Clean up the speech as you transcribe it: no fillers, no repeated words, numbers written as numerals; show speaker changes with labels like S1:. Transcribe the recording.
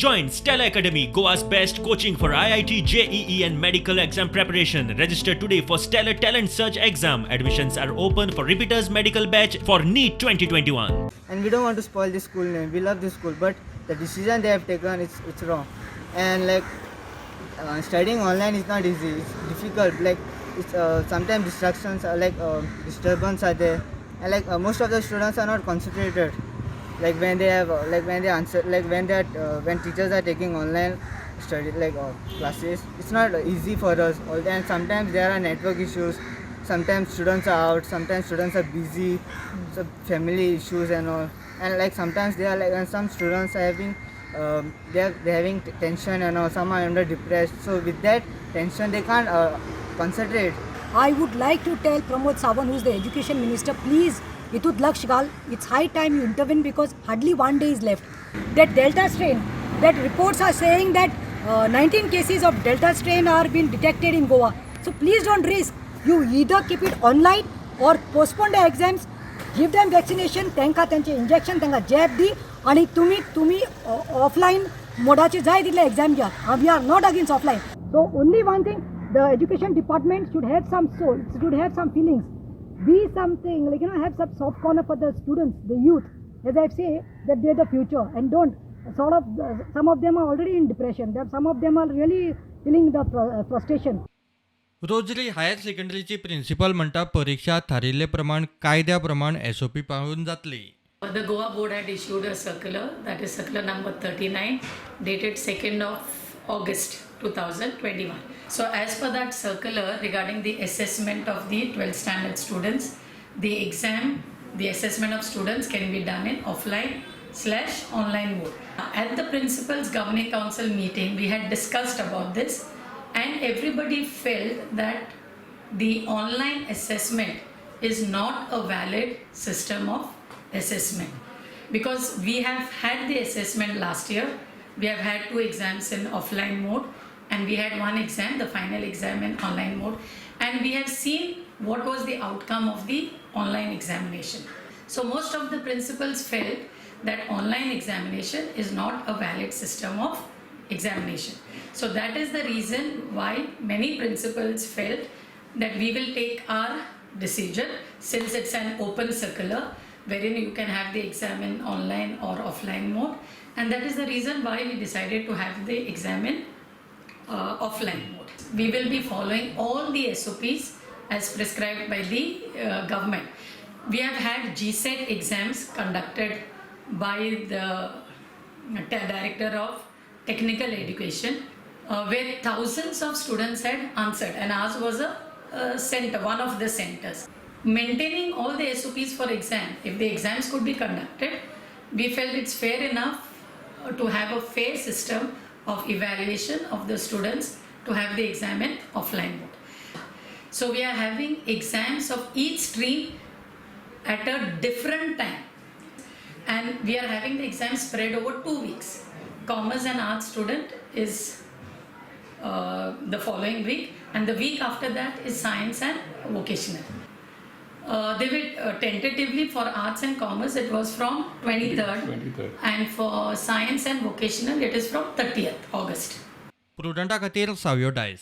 S1: Join Stella Academy, Goa's best coaching for IIT, JEE and medical exam preparation. Register today for Stellar Talent Search exam. Admissions are open for repeaters medical batch for NEET 2021.
S2: And we don't want to spoil this school name. We love this school, but the decision they have taken, it's wrong. And studying online is not easy. It's difficult. Sometimes distractions are disturbance are there, and most of the students are not concentrated. When teachers are taking online study classes, it's not easy for us. And sometimes there are network issues. Sometimes students are out. Sometimes students are busy. So family issues and all. And sometimes they are and some students are having they're having tension and all. Some are under depressed. So with that tension, they can't concentrate.
S3: I would like to tell Pramod Sawant, who is the Education Minister, please, Itut Lakshgal, it's high time you intervene because hardly 1 day is left. That Delta strain, that reports are saying that 19 cases of Delta strain are being detected in Goa. So please don't risk. You either keep it online or postpone the exams, give them vaccination, त्यांका त्यांचे injection, त्यांका jab दी आणि तुम्ही offline मोडाचे जाय दिले exam घ्या. We are not against offline. So only one thing, the education department should have some soul, should have some feelings, be something have some soft corner for the students, the youth. As I say, that they're the future, and don't some of them are already in depression. Some of them are really feeling the frustration.
S4: Rosary higher सेकंडरीची principal म्हणटा परीक्षा थारिल्ले प्रमाण कायद्या प्रमाण SOP पाळून जातली.
S5: The Goa board had issued a circular, that is circular number 39, dated 2nd of August 2021. So as per that circular regarding the assessment of the 12th standard students, the assessment of students can be done in offline/online mode. At the principal's governing council meeting, we had discussed about this, and everybody felt that the online assessment is not a valid system of assessment, because we have had the assessment last year. We have had 2 exams in offline mode, and we had 1 exam, the final exam, in online mode, and we have seen what was the outcome of the online examination. So most of the principals felt that online examination is not a valid system of examination. So that is the reason why many principals felt that we will take our decision, since it's an open circular wherein you can have the exam in online or offline mode, and that is the reason why we decided to have the exam in offline mode. We will be following all the SOPs as prescribed by the government. We have had GSET exams conducted by the Director of Technical Education, where thousands of students had answered, and ours was a center, one of the centers. Maintaining all the SOPs for exam, if the exams could be conducted, we felt it's fair enough to have a fair system of evaluation of the students to have the exam in offline mode. So we are having exams of each stream at a different time, and we are having the exam spread over 2 weeks. Commerce and arts student is the following week, and the week after that is science and vocational. They were tentatively for arts and commerce, it was from 23rd, and for science and vocational it is from 30th August.
S4: प्रुडंटा खातीर सावयो DISE.